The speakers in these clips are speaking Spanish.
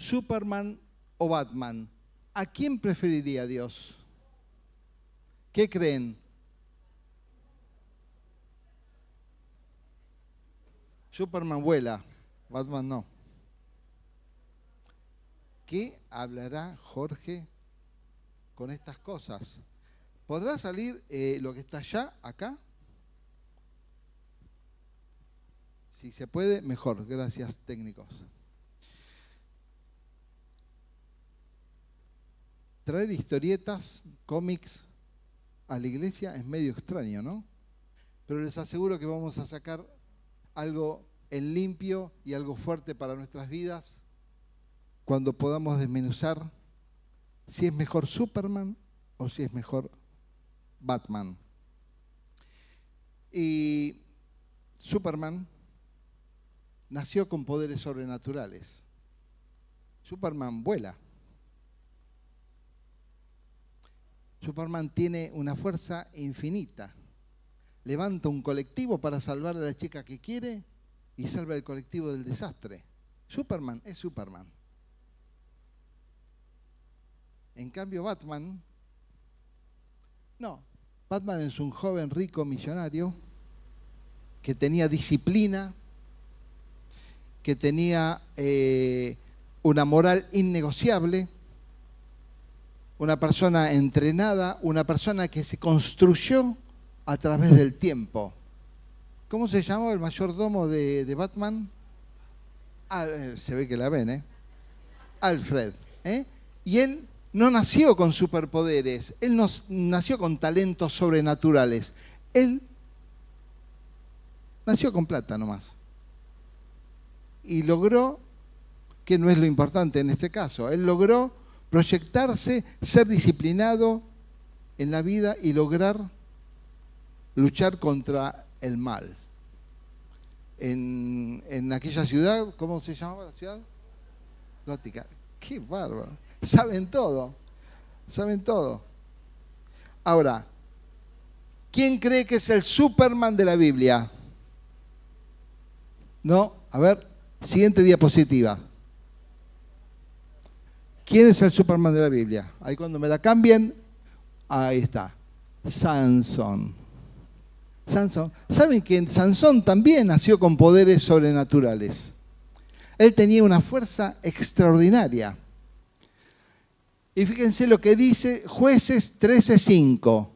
¿Superman o Batman? ¿A quién preferiría Dios? ¿Qué creen? Superman vuela, Batman no. ¿Qué hablará Jorge con estas cosas? ¿Podrá salir lo que está allá, acá? Si se puede, mejor. Gracias, técnicos. Traer historietas, cómics a la iglesia es medio extraño, ¿no? Pero les aseguro que vamos a sacar algo en limpio y algo fuerte para nuestras vidas cuando podamos desmenuzar si es mejor Superman o si es mejor Batman. Y Superman nació con poderes sobrenaturales. Superman vuela. Superman tiene una fuerza infinita. Levanta un colectivo para salvar a la chica que quiere y salva el colectivo del desastre. Superman es Superman. En cambio, Batman, no. Batman es un joven rico millonario que tenía disciplina, que tenía una moral innegociable, una persona entrenada, una persona que se construyó a través del tiempo. ¿Cómo se llamó el mayordomo de Batman? Se ve que la ven, ¿eh? Alfred. Y él no nació con superpoderes, él no nació con talentos sobrenaturales. Él nació con plata nomás. Y logró, que no es lo importante en este caso, él logró proyectarse, ser disciplinado en la vida y lograr luchar contra el mal. En aquella ciudad, ¿cómo se llamaba la ciudad? Gótica. ¡Qué bárbaro! Saben todo, saben todo. Ahora, ¿quién cree que es el Superman de la Biblia? No, a ver, siguiente diapositiva. ¿Quién es el Superman de la Biblia? Ahí cuando me la cambien, ahí está. Sansón. Sansón. ¿Saben que Sansón también nació con poderes sobrenaturales? Él tenía una fuerza extraordinaria. Y fíjense lo que dice Jueces 13:5.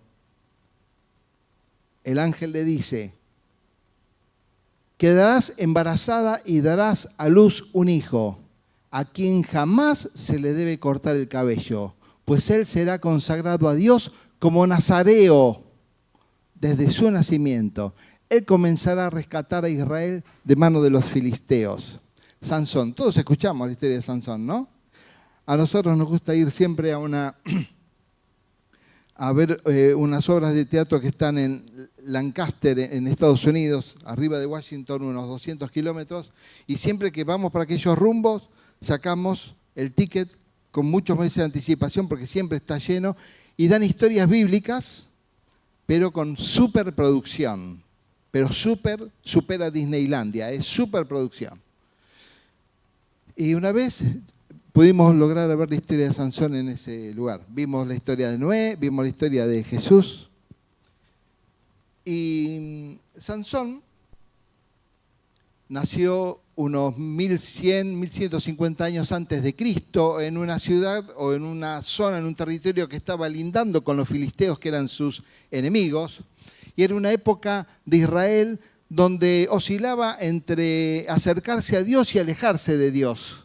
El ángel le dice: quedarás embarazada y darás a luz un hijo, a quien jamás se le debe cortar el cabello, pues él será consagrado a Dios como nazareo desde su nacimiento. Él comenzará a rescatar a Israel de mano de los filisteos. Sansón, todos escuchamos la historia de Sansón, ¿no? A nosotros nos gusta ir siempre a ver unas obras de teatro que están en Lancaster, en Estados Unidos, arriba de Washington, unos 200 kilómetros, y siempre que vamos para aquellos rumbos, sacamos el ticket con muchos meses de anticipación porque siempre está lleno, y dan historias bíblicas, pero con superproducción. Pero supera Disneylandia, es superproducción. Y una vez pudimos lograr ver la historia de Sansón en ese lugar. Vimos la historia de Noé, vimos la historia de Jesús. Y Sansón nació unos 1100, 1150 años antes de Cristo en una ciudad o en una zona, en un territorio que estaba lindando con los filisteos, que eran sus enemigos. Y era una época de Israel donde oscilaba entre acercarse a Dios y alejarse de Dios.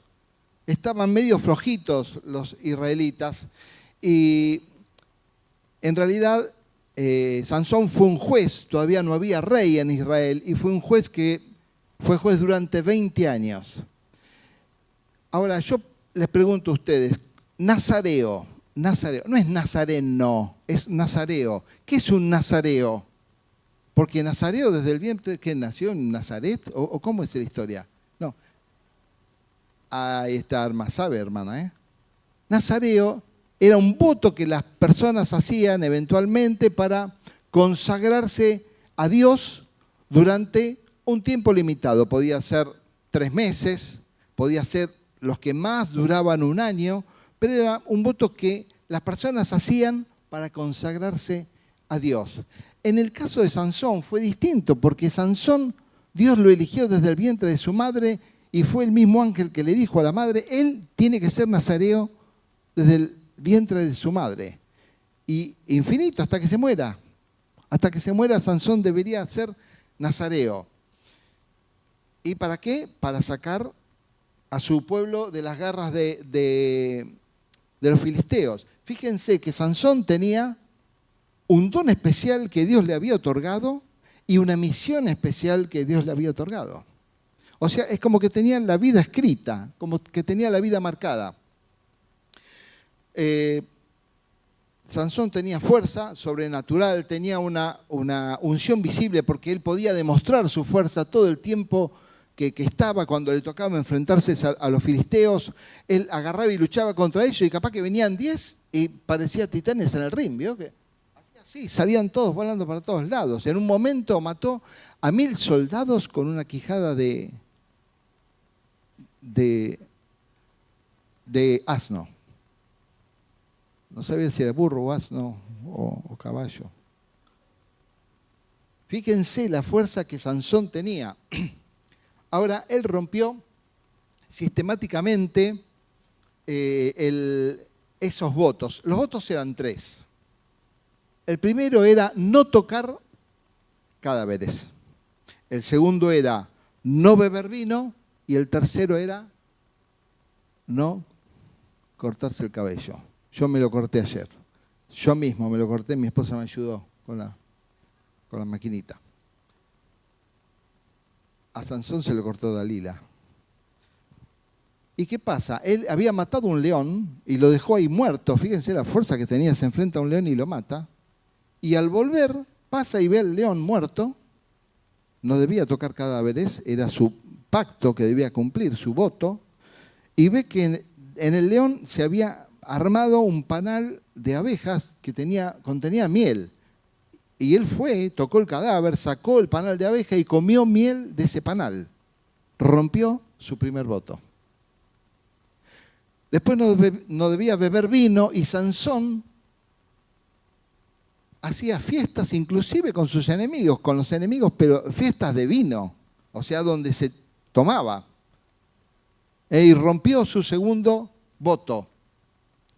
Estaban medio flojitos los israelitas y en realidad Sansón fue un juez, todavía no había rey en Israel, y fue un juez que fue juez durante 20 años. Ahora yo les pregunto a ustedes, nazareo, no es nazareno, es nazareo. ¿Qué es un nazareo? Porque nazareo desde el vientre, ¿qué nació en Nazaret? ¿O cómo es la historia? No. Ahí está, sabe, hermana, Nazareo era un voto que las personas hacían eventualmente para consagrarse a Dios durante un tiempo limitado. Podía ser 3 meses, podía ser los que más duraban un año, pero era un voto que las personas hacían para consagrarse a Dios. En el caso de Sansón fue distinto, porque Sansón, Dios lo eligió desde el vientre de su madre y fue el mismo ángel que le dijo a la madre, él tiene que ser nazareo desde el vientre de su madre. Y infinito, hasta que se muera. Hasta que se muera, Sansón debería ser nazareo. ¿Y para qué? Para sacar a su pueblo de las garras de los filisteos. Fíjense que Sansón tenía un don especial que Dios le había otorgado y una misión especial que Dios le había otorgado. O sea, es como que tenía la vida escrita, como que tenía la vida marcada. Sansón tenía fuerza sobrenatural, tenía una unción visible porque él podía demostrar su fuerza todo el tiempo que estaba cuando le tocaba enfrentarse a los filisteos. Él agarraba y luchaba contra ellos y capaz que venían 10 y parecía titanes en el ring, ¿vio? Que así salían todos volando para todos lados. En un momento mató a 1000 soldados con una quijada de asno. No sabía si era burro o asno o caballo. Fíjense la fuerza que Sansón tenía. Ahora, él rompió sistemáticamente esos votos. Los votos eran 3. El primero era no tocar cadáveres. El segundo era no beber vino. Y el tercero era no cortarse el cabello. Yo me lo corté ayer. Yo mismo me lo corté, mi esposa me ayudó con la maquinita. A Sansón se lo cortó Dalila. ¿Y qué pasa? Él había matado un león y lo dejó ahí muerto. Fíjense la fuerza que tenía, se enfrenta a un león y lo mata. Y al volver, pasa y ve al león muerto. No debía tocar cadáveres, era su pacto que debía cumplir, su voto. Y ve que en el león se había armado un panal de abejas que contenía miel. Y él fue, tocó el cadáver, sacó el panal de abeja y comió miel de ese panal. Rompió su primer voto. Después no debía beber vino y Sansón hacía fiestas inclusive con sus enemigos, con los enemigos, pero fiestas de vino, o sea, donde se tomaba. Y rompió su segundo voto,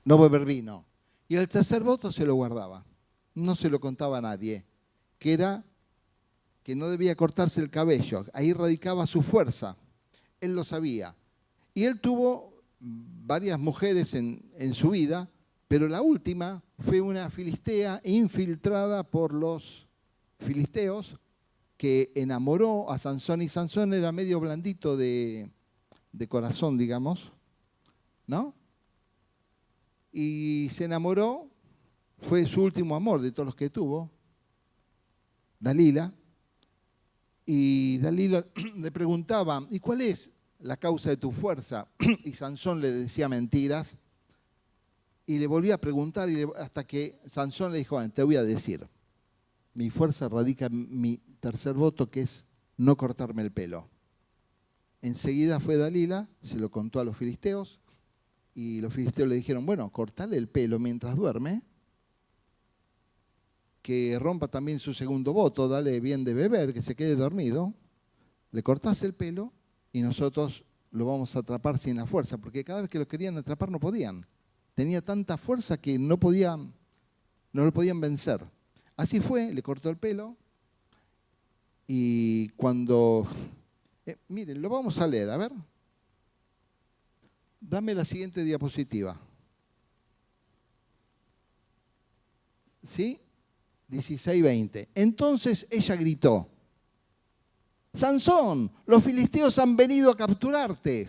no beber vino. Y el tercer voto se lo guardaba. No se lo contaba a nadie, que era que no debía cortarse el cabello. Ahí radicaba su fuerza. Él lo sabía. Y él tuvo varias mujeres en su vida, pero la última fue una filistea infiltrada por los filisteos que enamoró a Sansón. Y Sansón era medio blandito de corazón, digamos, ¿no? Y se enamoró. Fue su último amor de todos los que tuvo, Dalila. Y Dalila le preguntaba, ¿y cuál es la causa de tu fuerza? Y Sansón le decía mentiras. Y le volvía a preguntar hasta que Sansón le dijo, te voy a decir, mi fuerza radica en mi tercer voto, que es no cortarme el pelo. Enseguida fue Dalila, se lo contó a los filisteos, y los filisteos le dijeron, bueno, cortale el pelo mientras duerme, que rompa también su segundo voto, dale bien de beber, que se quede dormido, le cortás el pelo y nosotros lo vamos a atrapar sin la fuerza, porque cada vez que lo querían atrapar no podían. Tenía tanta fuerza que no lo podían vencer. Así fue, le cortó el pelo y cuando... miren, lo vamos a leer, a ver. Dame la siguiente diapositiva. ¿Sí? 16:20. Entonces ella gritó, Sansón, los filisteos han venido a capturarte.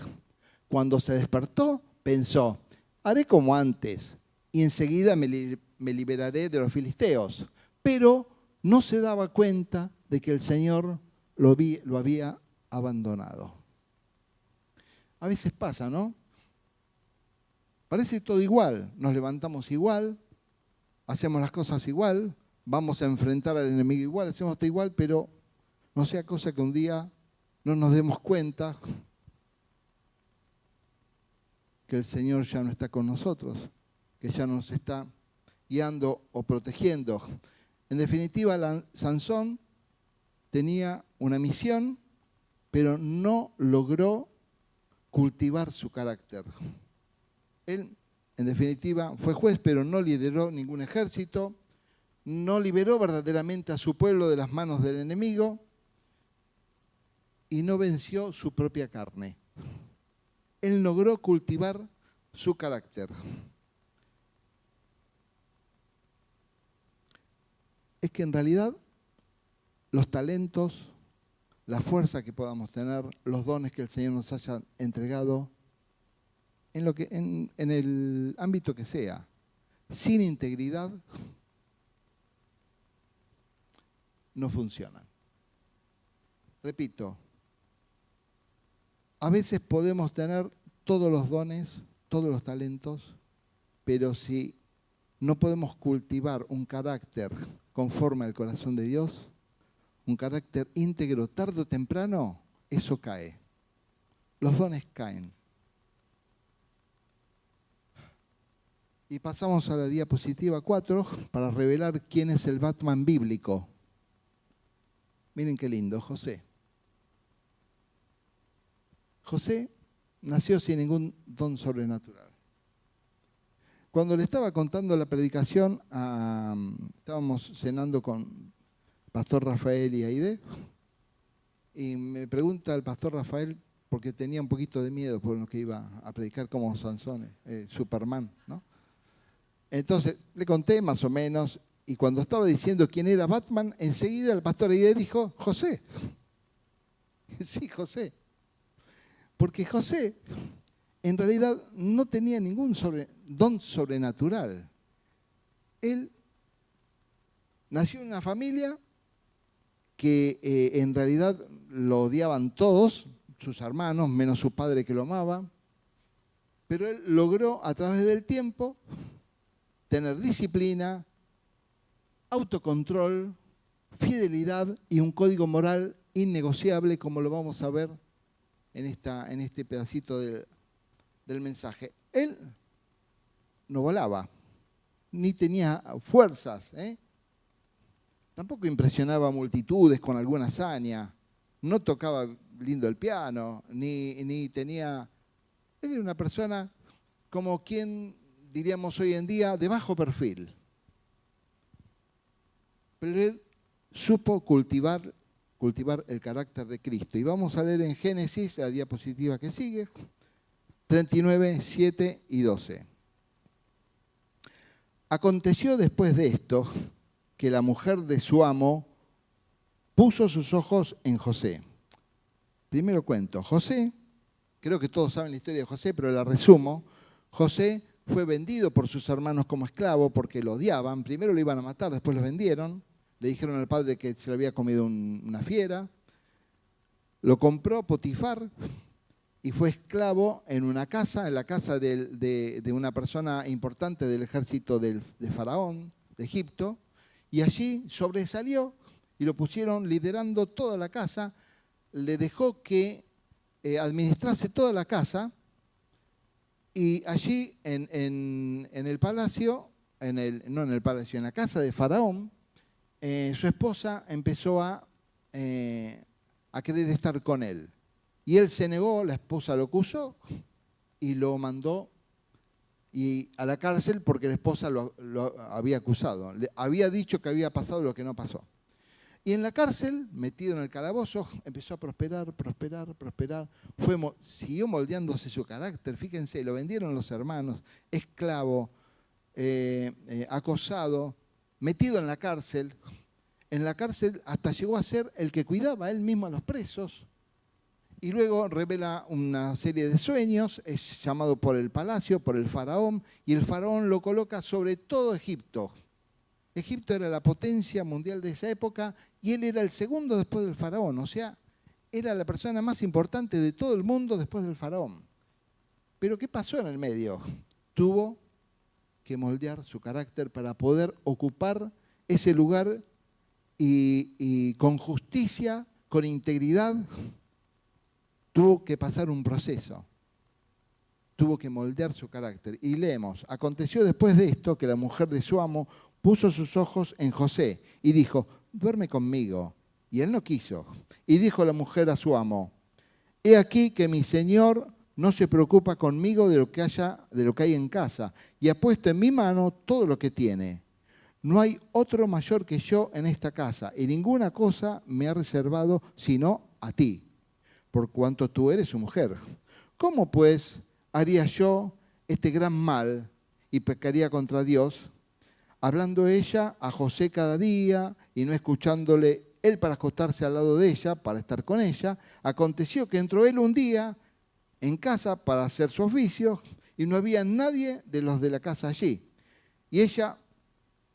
Cuando se despertó, pensó, haré como antes y enseguida me liberaré de los filisteos. Pero no se daba cuenta de que el Señor lo había abandonado. A veces pasa, ¿no? Parece todo igual, nos levantamos igual, hacemos las cosas igual, vamos a enfrentar al enemigo igual, hacemos todo igual, pero no sea cosa que un día no nos demos cuenta que el Señor ya no está con nosotros, que ya nos está guiando o protegiendo. En definitiva, Sansón tenía una misión, pero no logró cultivar su carácter. Él, en definitiva, fue juez, pero no lideró ningún ejército, no liberó verdaderamente a su pueblo de las manos del enemigo y no venció su propia carne. Él logró cultivar su carácter. Es que en realidad los talentos, la fuerza que podamos tener, los dones que el Señor nos haya entregado, en el ámbito que sea, sin integridad, no funcionan. Repito, a veces podemos tener todos los dones, todos los talentos, pero si no podemos cultivar un carácter conforme al corazón de Dios, un carácter íntegro, tarde o temprano, eso cae. Los dones caen. Y pasamos a la diapositiva 4 para revelar quién es el Batman bíblico. Miren qué lindo, José. José nació sin ningún don sobrenatural. Cuando le estaba contando la predicación, estábamos cenando con Pastor Rafael y Aide, y me pregunta el Pastor Rafael, porque tenía un poquito de miedo por lo que iba a predicar como Sansón, Superman, ¿no? Entonces le conté más o menos, y cuando estaba diciendo quién era Batman, enseguida el Pastor Aide dijo, José. Sí, José. Porque José en realidad no tenía ningún don sobrenatural. Él nació en una familia que en realidad lo odiaban todos, sus hermanos, menos su padre que lo amaba, pero él logró a través del tiempo tener disciplina, autocontrol, fidelidad y un código moral innegociable, como lo vamos a ver en este pedacito del mensaje. Él no volaba, ni tenía fuerzas, Tampoco impresionaba a multitudes con alguna hazaña, no tocaba lindo el piano, ni tenía... Él era una persona como quien, diríamos hoy en día, de bajo perfil. Pero él supo cultivar el carácter de Cristo. Y vamos a leer en Génesis, la diapositiva que sigue, 39, 7 y 12. Aconteció después de esto que la mujer de su amo puso sus ojos en José. Primero cuento, José, creo que todos saben la historia de José, pero la resumo. José fue vendido por sus hermanos como esclavo porque lo odiaban. Primero lo iban a matar, después lo vendieron. Le dijeron al padre que se lo había comido una fiera. Lo compró Potifar y fue esclavo en la casa de una persona importante del ejército de Faraón, de Egipto. Y allí sobresalió y lo pusieron liderando toda la casa. Le dejó que administrase toda la casa. Y allí en el palacio, en la casa de Faraón, su esposa empezó a querer estar con él. Y él se negó, la esposa lo acusó y lo mandó a la cárcel porque la esposa lo había acusado. Le había dicho que había pasado lo que no pasó. Y en la cárcel, metido en el calabozo, empezó a prosperar. Siguió moldeándose su carácter. Fíjense, lo vendieron los hermanos, esclavo, acosado, metido en la cárcel. En la cárcel hasta llegó a ser el que cuidaba él mismo a los presos. Y luego revela una serie de sueños, es llamado por el palacio, por el faraón, y el faraón lo coloca sobre todo Egipto. Egipto era la potencia mundial de esa época y él era el segundo después del faraón, o sea, era la persona más importante de todo el mundo después del faraón. Pero ¿qué pasó en el medio? Tuvo que moldear su carácter para poder ocupar ese lugar y con justicia, con integridad, tuvo que pasar un proceso. tuvo que moldear su carácter. Y leemos, aconteció después de esto que la mujer de su amo puso sus ojos en José y dijo, duerme conmigo. Y él no quiso. Y dijo la mujer a su amo, he aquí que mi señor no se preocupa conmigo de lo que hay en casa, y ha puesto en mi mano todo lo que tiene. No hay otro mayor que yo en esta casa, y ninguna cosa me ha reservado sino a ti, por cuanto tú eres su mujer. ¿Cómo pues haría yo este gran mal y pecaría contra Dios, hablando ella a José cada día y no escuchándole él para acostarse al lado de ella, para estar con ella? Aconteció que entró él un día en casa para hacer su oficio y no había nadie de los de la casa allí. Y ella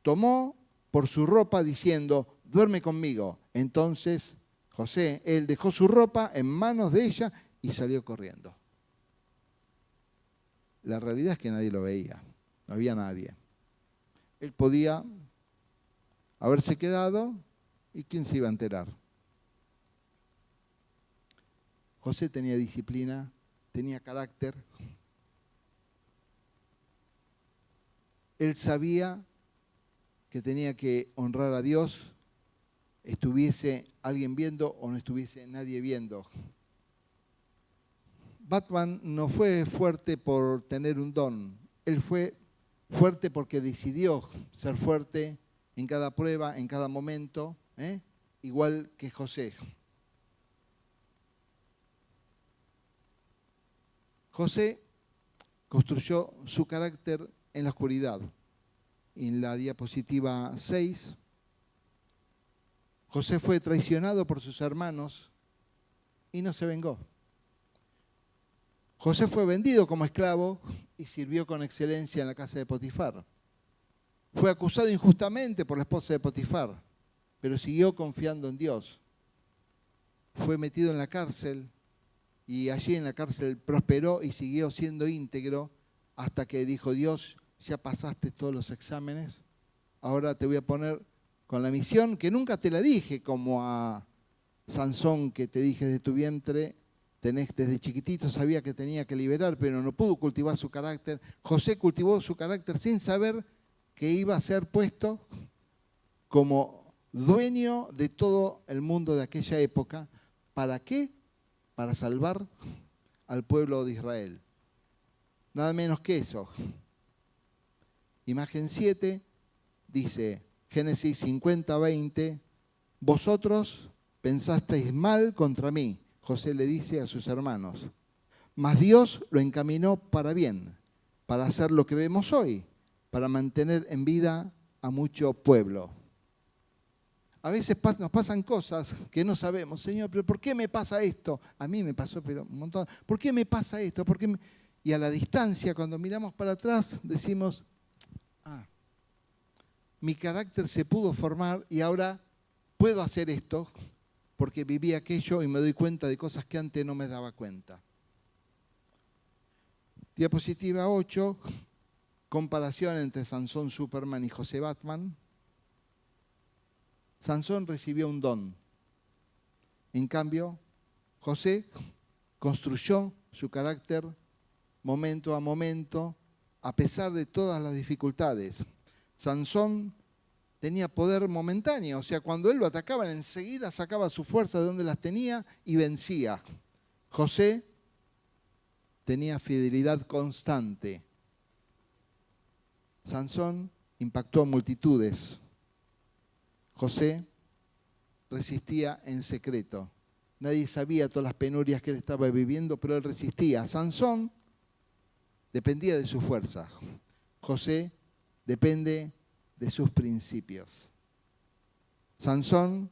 tomó por su ropa diciendo, duerme conmigo. Entonces José, él dejó su ropa en manos de ella y salió corriendo. La realidad es que nadie lo veía, no había nadie. Él podía haberse quedado y ¿quién se iba a enterar? José tenía disciplina, tenía carácter. Él sabía que tenía que honrar a Dios, estuviese alguien viendo o no estuviese nadie viendo. Batman no fue fuerte por tener un don, él fue fuerte porque decidió ser fuerte en cada prueba, en cada momento, igual que José. José construyó su carácter en la oscuridad. En la diapositiva 6, José fue traicionado por sus hermanos y no se vengó. José fue vendido como esclavo y sirvió con excelencia en la casa de Potifar. Fue acusado injustamente por la esposa de Potifar, pero siguió confiando en Dios. Fue metido en la cárcel y allí en la cárcel prosperó y siguió siendo íntegro hasta que dijo, Dios, ya pasaste todos los exámenes, ahora te voy a poner con la misión que nunca te la dije, como a Sansón que te dije de tu vientre, desde chiquitito sabía que tenía que liberar, pero no pudo cultivar su carácter. José cultivó su carácter sin saber que iba a ser puesto como dueño de todo el mundo de aquella época. ¿Para qué? Para salvar al pueblo de Israel. Nada menos que eso. Imagen 7 dice, Génesis 50, 20, vosotros pensasteis mal contra mí, José le dice a sus hermanos, mas Dios lo encaminó para bien, para hacer lo que vemos hoy, para mantener en vida a mucho pueblo. A veces nos pasan cosas que no sabemos, Señor, pero ¿por qué me pasa esto? A mí me pasó pero un montón. ¿Por qué me pasa esto? Y a la distancia, cuando miramos para atrás, decimos, mi carácter se pudo formar y ahora puedo hacer esto porque viví aquello y me doy cuenta de cosas que antes no me daba cuenta. Diapositiva 8, comparación entre Sansón Superman y José Batman. Sansón recibió un don. En cambio, José construyó su carácter momento a momento, a pesar de todas las dificultades. Sansón tenía poder momentáneo, o sea, cuando él lo atacaban enseguida sacaba su fuerza de donde las tenía y vencía. José tenía fidelidad constante. Sansón impactó a multitudes. José resistía en secreto. Nadie sabía todas las penurias que él estaba viviendo, pero él resistía. Sansón dependía de su fuerza. José depende de sus principios. Sansón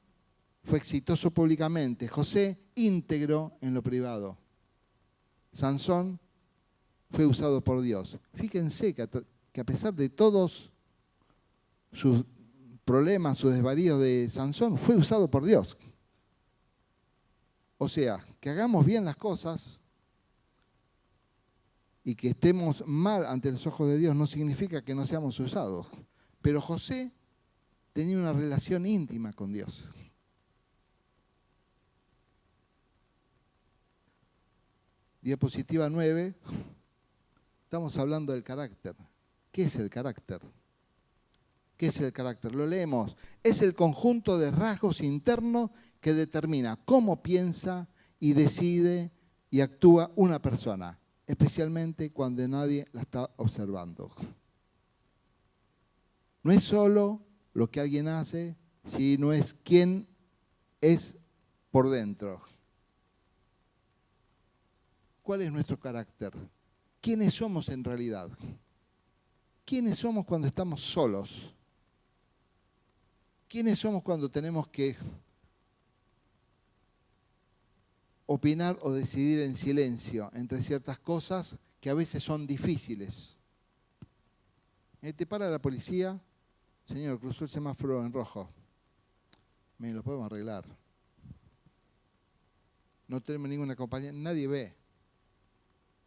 fue exitoso públicamente. José íntegro en lo privado. Sansón fue usado por Dios. Fíjense que a pesar de todos sus problemas, sus desvaríos de Sansón, fue usado por Dios. O sea, que hagamos bien las cosas y que estemos mal ante los ojos de Dios no significa que no seamos usados. Pero José tenía una relación íntima con Dios. Diapositiva 9. Estamos hablando del carácter. ¿Qué es el carácter? ¿Qué es el carácter? Lo leemos. Es el conjunto de rasgos internos que determina cómo piensa y decide y actúa una persona, especialmente cuando nadie la está observando. No es solo lo que alguien hace, sino es quién es por dentro. ¿Cuál es nuestro carácter? ¿Quiénes somos en realidad? ¿Quiénes somos cuando estamos solos? ¿Quiénes somos cuando tenemos que opinar o decidir en silencio entre ciertas cosas que a veces son difíciles? Te para la policía, señor, cruzó el semáforo en rojo. Me lo podemos arreglar. No tenemos ninguna compañía, nadie ve.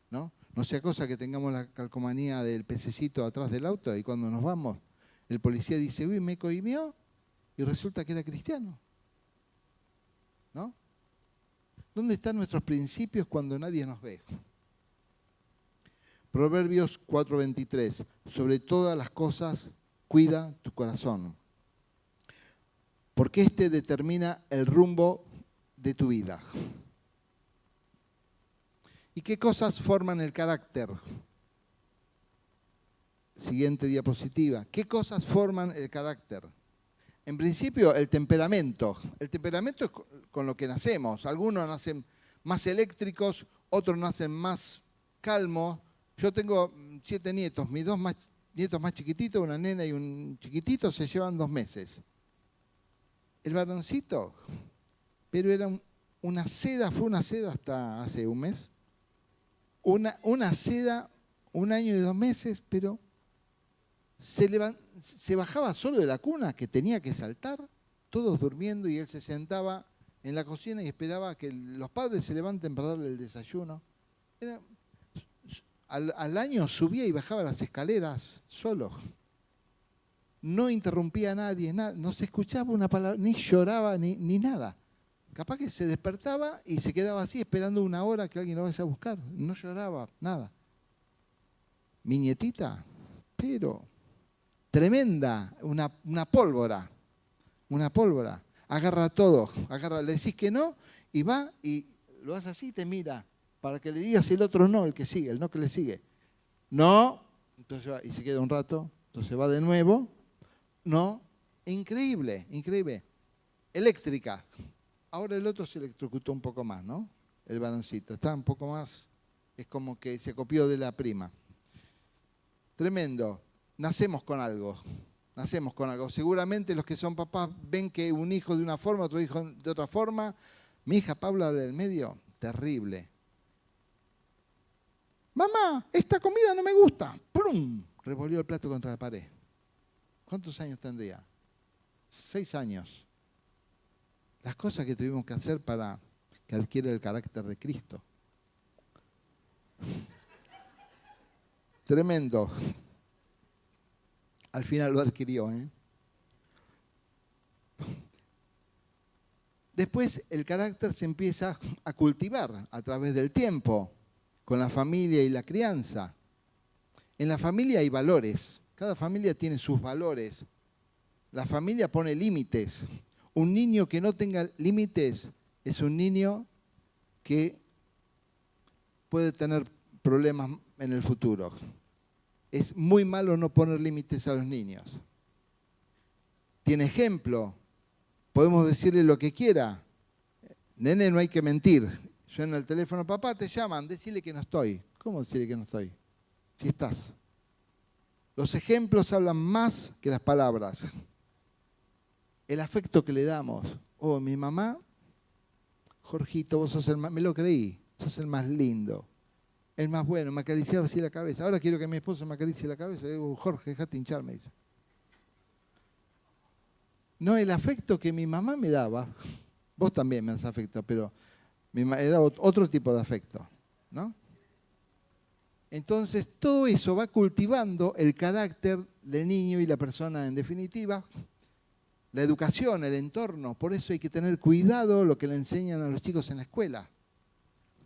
¿No? No sea cosa que tengamos la calcomanía del pececito atrás del auto y cuando nos vamos, el policía dice, uy, me coimió y resulta que era cristiano. ¿No? ¿Dónde están nuestros principios cuando nadie nos ve? Proverbios 4:23. Sobre todas las cosas, cuida tu corazón, porque este determina el rumbo de tu vida. ¿Y qué cosas forman el carácter? Siguiente diapositiva. ¿Qué cosas forman el carácter? En principio, el temperamento. El temperamento es con lo que nacemos. Algunos nacen más eléctricos, otros nacen más calmos. Yo tengo 7 nietos. Mis 2 nietos más chiquititos, una nena y un chiquitito, se llevan 2 meses. El varoncito, pero era una seda, fue una seda hasta hace un mes. Una seda, 1 año y 2 meses, pero se bajaba solo de la cuna, que tenía que saltar, todos durmiendo, y él se sentaba en la cocina y esperaba que los padres se levanten para darle el desayuno. Al año subía y bajaba las escaleras solo. No interrumpía a nadie, no se escuchaba una palabra, ni lloraba, ni nada. Capaz que se despertaba y se quedaba así esperando 1 hora que alguien lo vaya a buscar. No lloraba, nada. Mi nietita, pero tremenda, una pólvora. Agarra todo, le decís que no y va y lo hace así y te mira para que le digas el otro no, el que sigue, el no que le sigue. No, entonces va y se queda un rato, entonces va de nuevo. No, increíble. Eléctrica. Ahora el otro se electrocutó un poco más, ¿no? El varoncito. Está un poco más, es como que se copió de la prima. Tremendo. Nacemos con algo. Seguramente los que son papás ven que un hijo de una forma, otro hijo de otra forma. Mi hija Paula del medio, terrible. Mamá, esta comida no me gusta. ¡Prum! Revolvió el plato contra la pared. ¿Cuántos años tendría? 6 años. Las cosas que tuvimos que hacer para que adquiera el carácter de Cristo. Tremendo. Al final lo adquirió, ¿eh? Después el carácter se empieza a cultivar a través del tiempo, con la familia y la crianza. En la familia hay valores. Cada familia tiene sus valores. La familia pone límites. Un niño que no tenga límites es un niño que puede tener problemas en el futuro. Es muy malo no poner límites a los niños. Tiene ejemplo. Podemos decirle lo que quiera. Nene, no hay que mentir. Suena el teléfono, papá, te llaman, decile que no estoy. ¿Cómo decirle que no estoy? Si estás. Los ejemplos hablan más que las palabras. El afecto que le damos. Oh, mi mamá, Jorgito, vos sos el más, me lo creí, sos el más lindo, el más bueno, me acariciaba así la cabeza. Ahora quiero que mi esposo me acaricie la cabeza. Digo, Jorge, dejate hinchar, me dice. No, el afecto que mi mamá me daba, vos también me das afecto, pero era otro tipo de afecto, ¿no? Entonces, todo eso va cultivando el carácter del niño y la persona en definitiva. La educación, el entorno, por eso hay que tener cuidado lo que le enseñan a los chicos en la escuela.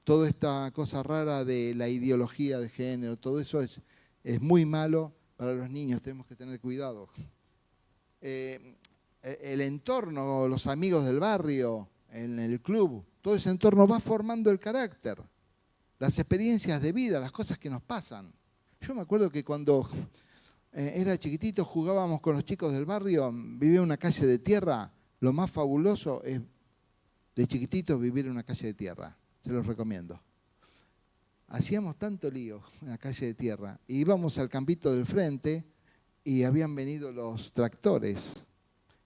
toda esta cosa rara de la ideología de género, todo eso es muy malo para los niños, tenemos que tener cuidado. El entorno, los amigos del barrio, en el club, todo ese entorno va formando el carácter, las experiencias de vida, las cosas que nos pasan. Yo me acuerdo que cuando era chiquitito jugábamos con los chicos del barrio, vivía en una calle de tierra, lo más fabuloso es de chiquititos vivir en una calle de tierra, se los recomiendo. Hacíamos tanto lío en la calle de tierra, y íbamos al campito del frente y habían venido los tractores,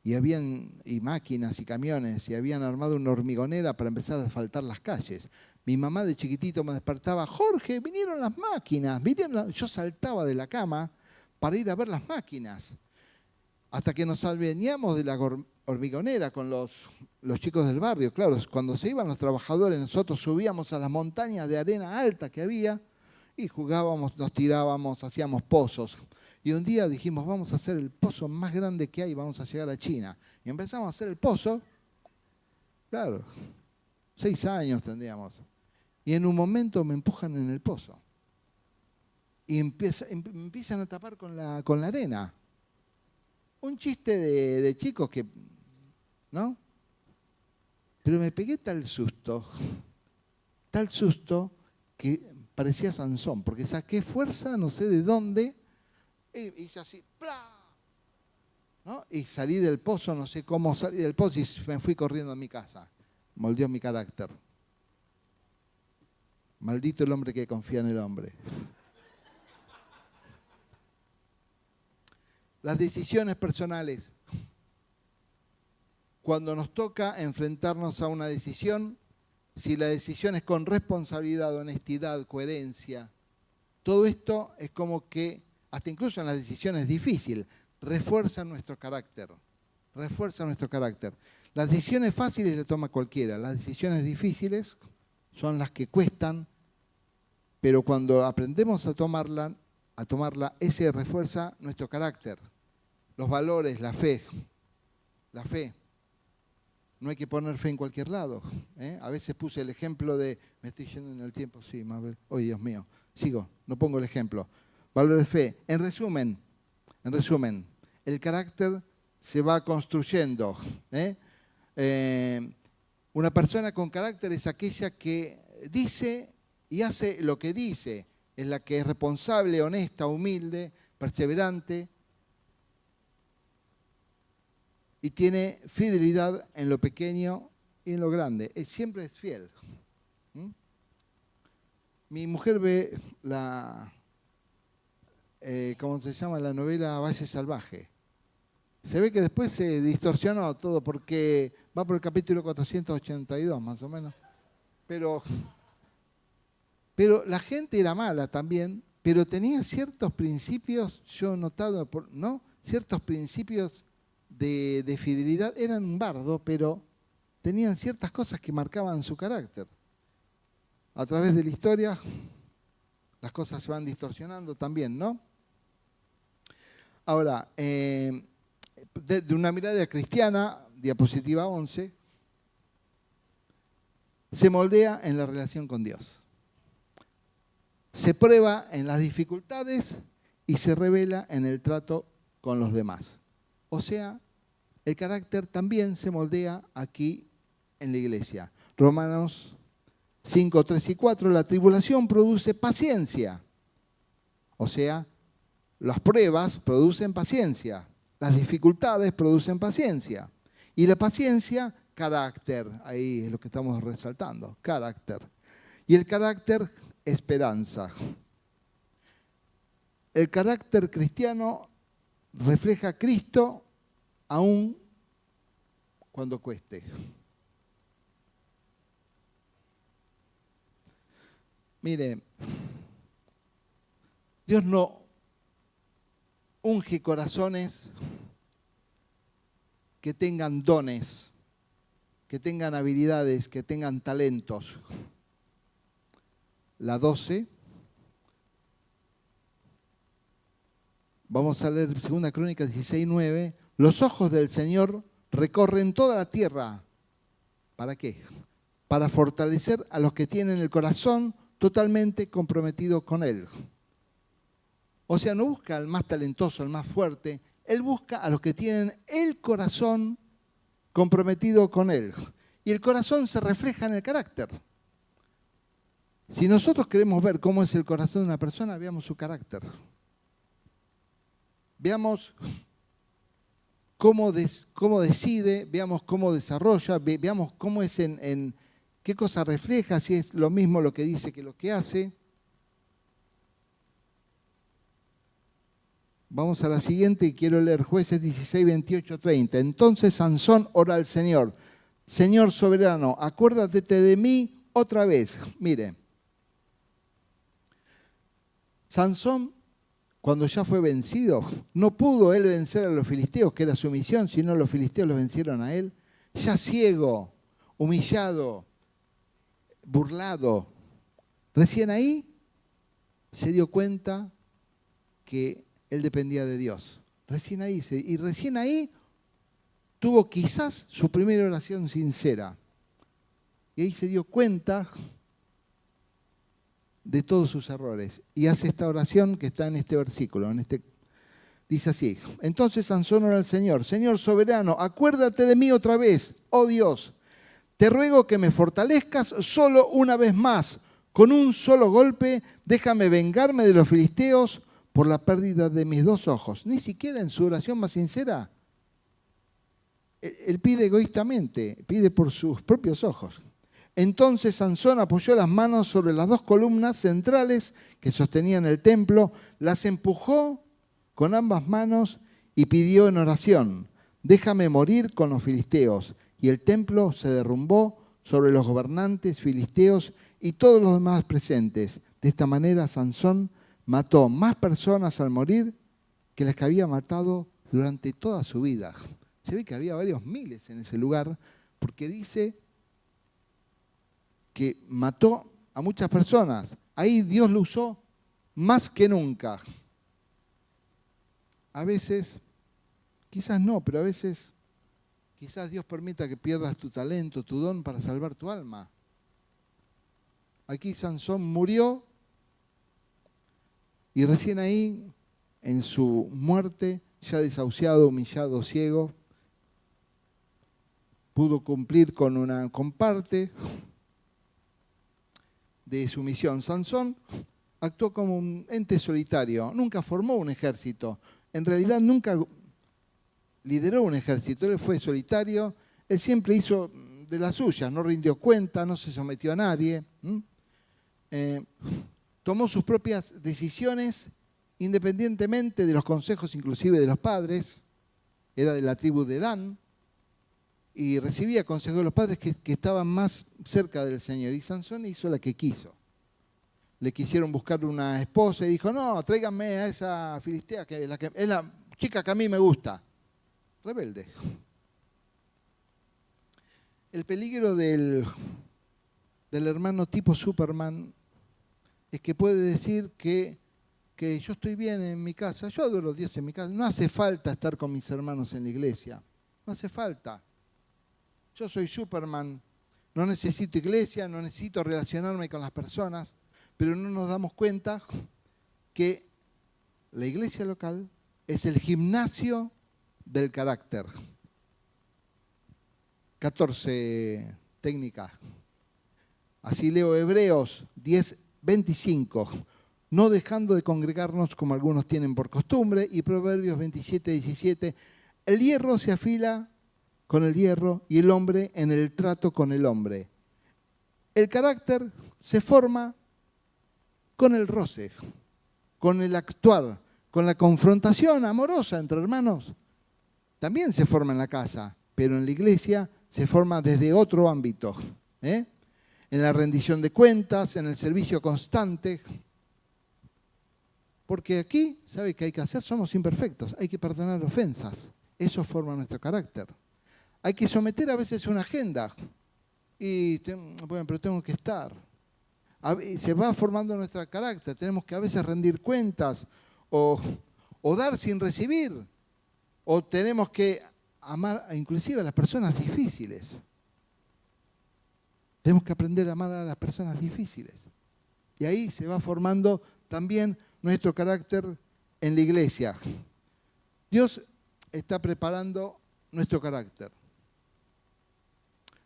y máquinas y camiones, y habían armado una hormigonera para empezar a asfaltar las calles. Mi mamá de chiquitito me despertaba, Jorge, vinieron las máquinas, yo saltaba de la cama para ir a ver las máquinas, hasta que nos veníamos de la hormigonera con los chicos del barrio. Claro, cuando se iban los trabajadores, nosotros subíamos a las montañas de arena alta que había y jugábamos, nos tirábamos, hacíamos pozos. Y un día dijimos, vamos a hacer el pozo más grande que hay, vamos a llegar a China. Y empezamos a hacer el pozo, claro, 6 años tendríamos. Y en un momento me empujan en el pozo. Y empiezan a tapar con la arena. Un chiste de chicos que, ¿no? Pero me pegué tal susto que parecía Sansón, porque saqué fuerza, no sé de dónde, y hice así, ¡plá! ¿No? Y salí del pozo, no sé cómo salí del pozo, y me fui corriendo a mi casa. Moldeó mi carácter. Maldito el hombre que confía en el hombre. Las decisiones personales. Cuando nos toca enfrentarnos a una decisión, si la decisión es con responsabilidad, honestidad, coherencia, todo esto es como que, hasta incluso en las decisiones difíciles, refuerza nuestro carácter. Refuerza nuestro carácter. Las decisiones fáciles las toma cualquiera, las decisiones difíciles son las que cuestan, pero cuando aprendemos a tomarla, ese refuerza nuestro carácter. Los valores, la fe. La fe. No hay que poner fe en cualquier lado. A veces puse el ejemplo de, me estoy yendo en el tiempo, sí, Mabel. Oh, Dios mío. Sigo, no pongo el ejemplo. Valores de fe. En resumen, el carácter se va construyendo. Una persona con carácter es aquella que dice y hace lo que dice. Es la que es responsable, honesta, humilde, perseverante, y tiene fidelidad en lo pequeño y en lo grande. Siempre es fiel. Mi mujer ve ¿cómo se llama? La novela Valle Salvaje. Se ve que después se distorsionó todo porque va por el capítulo 482 más o menos. Pero la gente era mala también, pero tenía ciertos principios, yo he notado, ¿no? Ciertos principios de fidelidad. Eran un bardo, pero tenían ciertas cosas que marcaban su carácter. A través de la historia, las cosas se van distorsionando también, ¿no? Ahora, de una mirada cristiana, diapositiva 11, se moldea en la relación con Dios. Se prueba en las dificultades y se revela en el trato con los demás. O sea, el carácter también se moldea aquí en la iglesia. Romanos 5, 3 y 4, la tribulación produce paciencia. O sea, las pruebas producen paciencia, las dificultades producen paciencia. Y la paciencia, carácter. Ahí es lo que estamos resaltando, carácter. Y el carácter, esperanza. El carácter cristiano refleja a Cristo aún cuando cueste. Mire, Dios no unge corazones que tengan dones, que tengan habilidades, que tengan talentos. La 12. Vamos a leer 2 Crónicas 16:9. Los ojos del Señor recorren toda la tierra. ¿Para qué? para fortalecer a los que tienen el corazón totalmente comprometido con Él. O sea, no busca al más talentoso, al más fuerte. Él busca a los que tienen el corazón comprometido con Él. Y el corazón se refleja en el carácter. Si nosotros queremos ver cómo es el corazón de una persona, veamos su carácter. Veamos cómo decide, veamos cómo desarrolla, veamos cómo es en qué cosa refleja, si es lo mismo lo que dice que lo que hace. Vamos a la siguiente y quiero leer Jueces 16, 28, 30. Entonces Sansón ora al Señor. Señor soberano, acuérdate de mí otra vez. Mire, Sansón, cuando ya fue vencido, no pudo él vencer a los filisteos, que era su misión, sino los filisteos los vencieron a él. Ya ciego, humillado, burlado. Recién ahí se dio cuenta que él dependía de Dios. Recién ahí tuvo quizás su primera oración sincera. Y ahí se dio cuenta de todos sus errores. Y hace esta oración que está en este versículo. Dice así: entonces Sansón ora al Señor. Señor soberano, acuérdate de mí otra vez, oh Dios. Te ruego que me fortalezcas solo una vez más. Con un solo golpe, déjame vengarme de los filisteos por la pérdida de mis 2 ojos. Ni siquiera en su oración más sincera, él pide egoístamente, pide por sus propios ojos. Entonces Sansón apoyó las manos sobre las 2 columnas centrales que sostenían el templo, las empujó con ambas manos y pidió en oración: déjame morir con los filisteos. Y el templo se derrumbó sobre los gobernantes filisteos y todos los demás presentes. De esta manera Sansón mató más personas al morir que las que había matado durante toda su vida. Se ve que había varios miles en ese lugar, porque dice que mató a muchas personas. Ahí Dios lo usó más que nunca. A veces, quizás no, pero a veces, quizás Dios permita que pierdas tu talento, tu don para salvar tu alma. Aquí Sansón murió y recién ahí, en su muerte, ya desahuciado, humillado, ciego, pudo cumplir con parte de su misión. Sansón actuó como un ente solitario, nunca formó un ejército, en realidad nunca lideró un ejército, él fue solitario, él siempre hizo de las suyas, no rindió cuenta, no se sometió a nadie, tomó sus propias decisiones independientemente de los consejos inclusive de los padres, era de la tribu de Dan, y recibía consejos de los padres que estaban más cerca del Señor. Y Sansón hizo la que quiso. Le quisieron buscar una esposa y dijo: no, tráiganme a esa filistea, que es la chica que a mí me gusta. Rebelde. El peligro del hermano tipo Superman es que puede decir que yo estoy bien en mi casa, yo adoro a Dios en mi casa, no hace falta estar con mis hermanos en la iglesia, no hace falta. Yo soy Superman, no necesito iglesia, no necesito relacionarme con las personas, pero no nos damos cuenta que la iglesia local es el gimnasio del carácter. 14 técnicas. Así leo Hebreos 10, 25. No dejando de congregarnos como algunos tienen por costumbre, y Proverbios 27, 17. El hierro se afila con el hierro y el hombre en el trato con el hombre. El carácter se forma con el roce, con el actuar, con la confrontación amorosa entre hermanos. También se forma en la casa, pero en la iglesia se forma desde otro ámbito, en la rendición de cuentas, en el servicio constante. Porque aquí, ¿sabe qué hay que hacer? Somos imperfectos, hay que perdonar ofensas. Eso forma nuestro carácter. Hay que someter a veces una agenda. Y, bueno, pero tengo que estar. Se va formando nuestro carácter. Tenemos que a veces rendir cuentas o dar sin recibir. O tenemos que amar inclusive a las personas difíciles. Tenemos que aprender a amar a las personas difíciles. Y ahí se va formando también nuestro carácter en la iglesia. Dios está preparando nuestro carácter,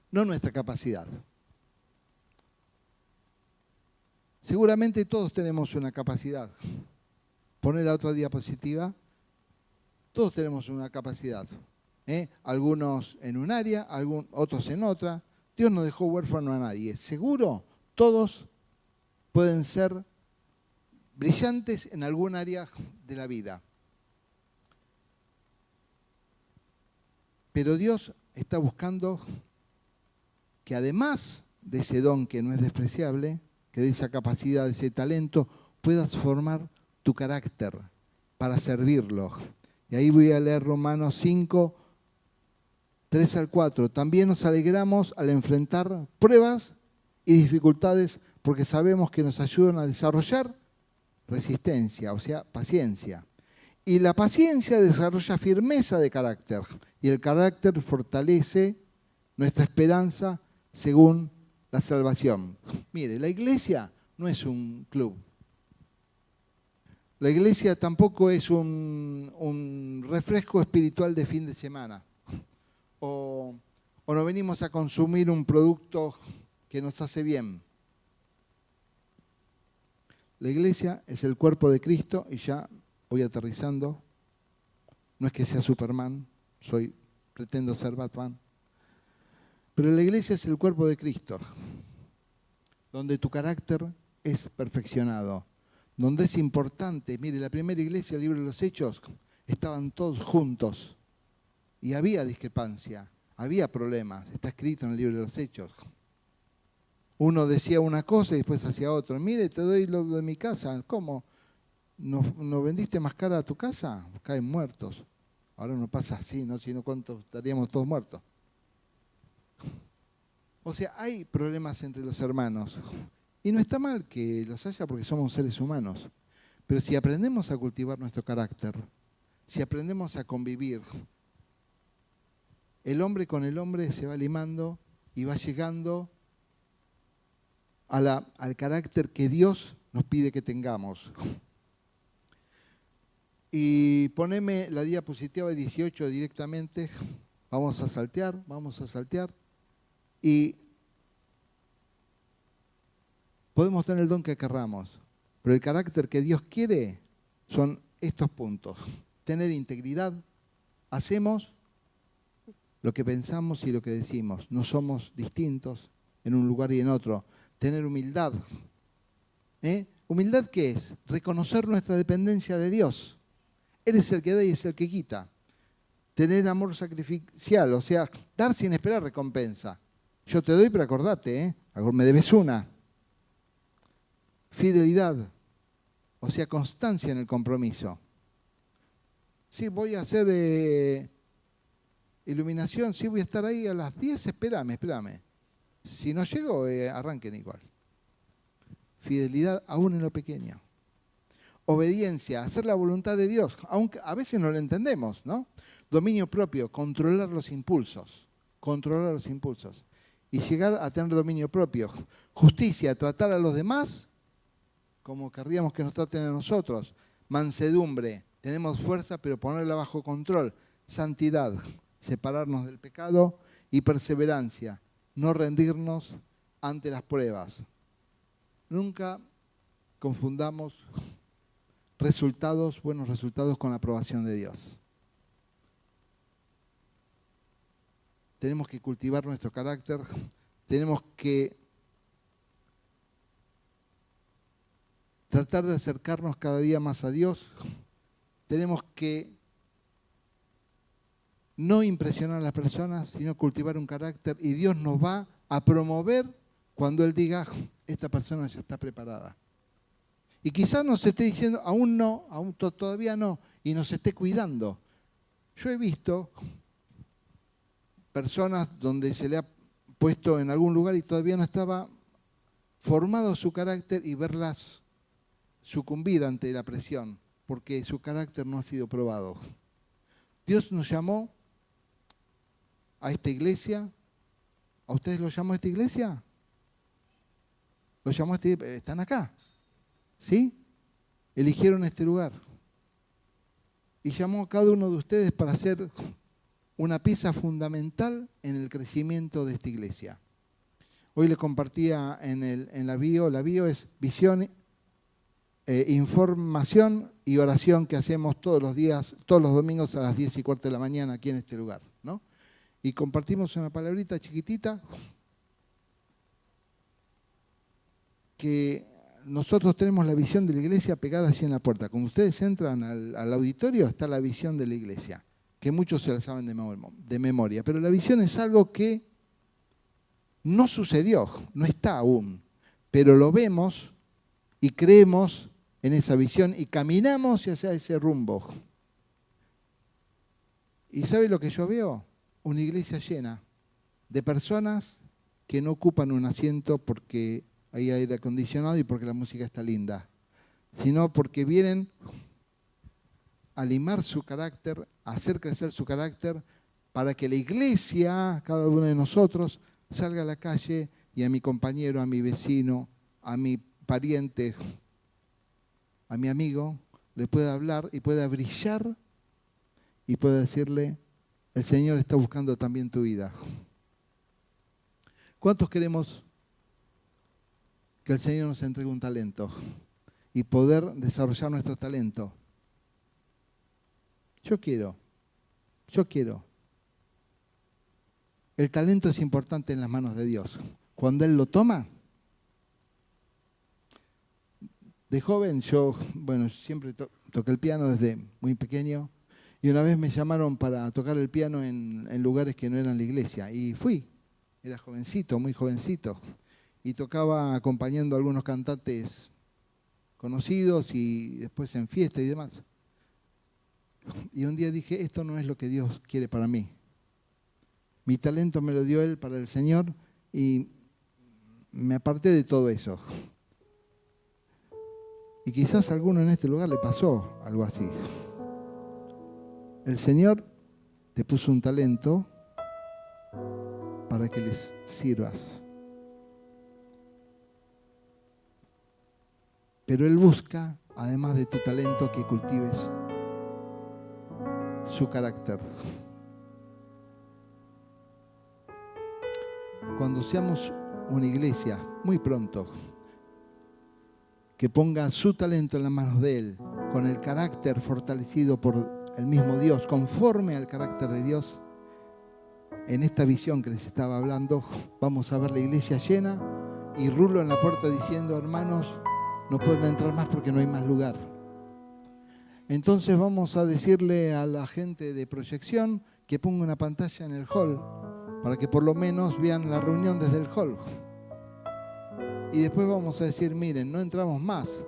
no nuestra capacidad. Seguramente todos tenemos una capacidad. Poner la otra diapositiva. Todos tenemos una capacidad. Algunos en un área, otros en otra. Dios no dejó huérfano a nadie. Seguro, todos pueden ser brillantes en algún área de la vida. Pero Dios está buscando que además de ese don que no es despreciable, que de esa capacidad, de ese talento, puedas formar tu carácter para servirlo. Y ahí voy a leer Romanos 5, 3 al 4. También nos alegramos al enfrentar pruebas y dificultades porque sabemos que nos ayudan a desarrollar resistencia, o sea, paciencia. Y la paciencia desarrolla firmeza de carácter. Y el carácter fortalece nuestra esperanza según la salvación. Mire, la iglesia no es un club. La iglesia tampoco es un refresco espiritual de fin de semana. O no venimos a consumir un producto que nos hace bien. La iglesia es el cuerpo de Cristo y ya voy aterrizando. No es que sea Superman, pretendo ser Batman. Pero la iglesia es el cuerpo de Cristo, donde tu carácter es perfeccionado, donde es importante. Mire, la primera iglesia, el libro de los Hechos, estaban todos juntos y había discrepancia, había problemas. Está escrito en el libro de los Hechos. Uno decía una cosa y después hacía otra. Mire, te doy lo de mi casa. ¿Cómo? ¿No vendiste más cara a tu casa? Caen muertos. Ahora no pasa así, ¿no? Si no, ¿cuántos estaríamos todos muertos? O sea, hay problemas entre los hermanos. Y no está mal que los haya porque somos seres humanos. Pero si aprendemos a cultivar nuestro carácter, si aprendemos a convivir, el hombre con el hombre se va limando y va llegando al carácter que Dios nos pide que tengamos. Y poneme la diapositiva 18 directamente. Vamos a saltear. Y podemos tener el don que querramos, pero el carácter que Dios quiere son estos puntos. Tener integridad. Hacemos lo que pensamos y lo que decimos. No somos distintos en un lugar y en otro. Tener humildad. ¿Humildad qué es? Reconocer nuestra dependencia de Dios. Él es el que da y es el que quita. Tener amor sacrificial, o sea, dar sin esperar recompensa. Yo te doy, pero acordate, me debes una. Fidelidad, o sea, constancia en el compromiso. Sí, voy a hacer iluminación, sí, voy a estar ahí a las 10, espérame. Si no llego, arranquen igual. Fidelidad aún en lo pequeño. Obediencia, hacer la voluntad de Dios, aunque a veces no lo entendemos, ¿no? Dominio propio, controlar los impulsos. Y llegar a tener dominio propio. Justicia, tratar a los demás como querríamos que nos traten a nosotros. Mansedumbre, tenemos fuerza pero ponerla bajo control. Santidad, separarnos del pecado. Y perseverancia, no rendirnos ante las pruebas. Nunca confundamos buenos resultados con la aprobación de Dios. Tenemos que cultivar nuestro carácter, tenemos que tratar de acercarnos cada día más a Dios, tenemos que no impresionar a las personas, sino cultivar un carácter y Dios nos va a promover cuando Él diga, esta persona ya está preparada. Y quizás nos esté diciendo, todavía no, y nos esté cuidando. Yo he visto personas donde se le ha puesto en algún lugar y todavía no estaba formado su carácter y verlas sucumbir ante la presión, porque su carácter no ha sido probado. Dios nos llamó a esta iglesia. ¿A ustedes los llamó a esta iglesia? Los llamó a están acá. ¿Sí? Eligieron este lugar. Y llamó a cada uno de ustedes para hacer una pieza fundamental en el crecimiento de esta iglesia. Hoy le compartía en la bio es visión, información y oración que hacemos todos los días, todos los domingos a las 10:15 de la mañana aquí en este lugar, ¿no? Y compartimos una palabrita chiquitita que nosotros tenemos la visión de la iglesia pegada allí en la puerta. Cuando ustedes entran al auditorio está la visión de la iglesia, que muchos se la saben de memoria, pero la visión es algo que no sucedió, no está aún, pero lo vemos y creemos en esa visión y caminamos hacia ese rumbo. ¿Y sabe lo que yo veo? Una iglesia llena de personas que no ocupan un asiento porque hay aire acondicionado y porque la música está linda, sino porque vienen a limar su carácter, a hacer crecer su carácter, para que la iglesia, cada uno de nosotros, salga a la calle y a mi compañero, a mi vecino, a mi pariente, a mi amigo, le pueda hablar y pueda brillar y pueda decirle, el Señor está buscando también tu vida. ¿Cuántos queremos que el Señor nos entregue un talento y poder desarrollar nuestro talento? Yo quiero. El talento es importante en las manos de Dios. Cuando Él lo toma, de joven yo, siempre toqué el piano desde muy pequeño y una vez me llamaron para tocar el piano en lugares que no eran la iglesia y fui. Era jovencito, muy jovencito, y tocaba acompañando a algunos cantantes conocidos y después en fiesta y demás. Y un día dije, esto no es lo que Dios quiere para mí. Mi talento me lo dio Él para el Señor y me aparté de todo eso. Y quizás a alguno en este lugar le pasó algo así. El Señor te puso un talento para que les sirvas. Pero Él busca, además de tu talento, que cultives su carácter. Cuando seamos una iglesia, muy pronto, que ponga su talento en las manos de Él, con el carácter fortalecido por el mismo Dios, conforme al carácter de Dios, en esta visión que les estaba hablando, vamos a ver la iglesia llena y Rulo en la puerta diciendo, hermanos, no pueden entrar más porque no hay más lugar. Entonces vamos a decirle a la gente de proyección que ponga una pantalla en el hall para que por lo menos vean la reunión desde el hall. Y después vamos a decir, miren, no entramos más.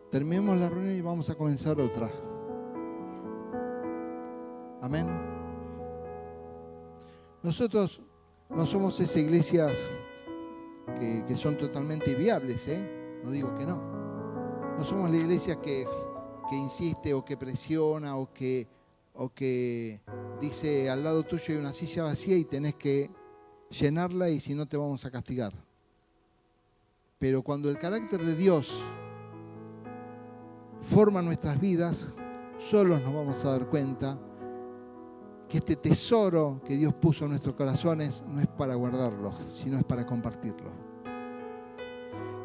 Terminemos la reunión y vamos a comenzar otra. Amén. Nosotros no somos esas iglesias que son totalmente viables, no digo que no. No somos la iglesia que insiste o que presiona o que dice al lado tuyo hay una silla vacía y tenés que llenarla y si no te vamos a castigar. Pero cuando el carácter de Dios forma nuestras vidas, solos nos vamos a dar cuenta que este tesoro que Dios puso en nuestros corazones no es para guardarlo, sino es para compartirlo.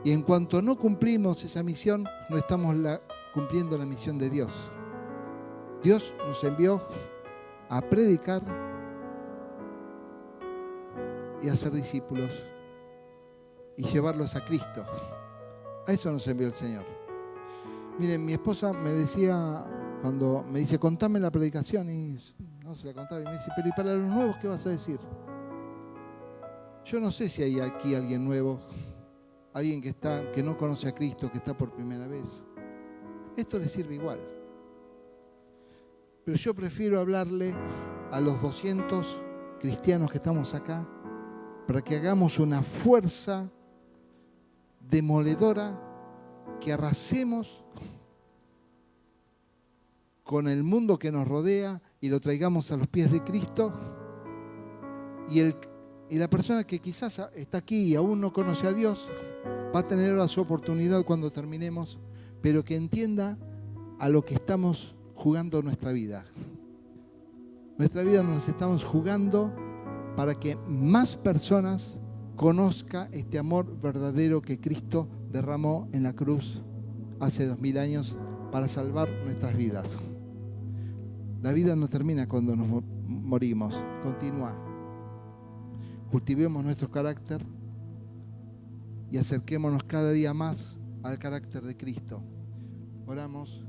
Y en cuanto no cumplimos esa misión, no estamos cumpliendo la misión de Dios. Dios nos envió a predicar y a ser discípulos y llevarlos a Cristo. A eso nos envió el Señor. Miren, mi esposa me decía, cuando me dice, contame la predicación, y no se la contaba, y me dice, pero ¿y para los nuevos qué vas a decir? Yo no sé si hay aquí alguien nuevo, alguien que no conoce a Cristo, que está por primera vez. Esto le sirve igual. Pero yo prefiero hablarle a los 200 cristianos que estamos acá para que hagamos una fuerza demoledora, que arrasemos con el mundo que nos rodea y lo traigamos a los pies de Cristo. Y la persona que quizás está aquí y aún no conoce a Dios, Va a tener ahora su oportunidad cuando terminemos, pero que entienda a lo que estamos jugando nuestra vida. Nuestra vida nos estamos jugando para que más personas conozcan este amor verdadero que Cristo derramó en la cruz hace 2000 años para salvar nuestras vidas. La vida no termina cuando nos morimos, continúa. Cultivemos nuestro carácter y acerquémonos cada día más al carácter de Cristo. Oramos.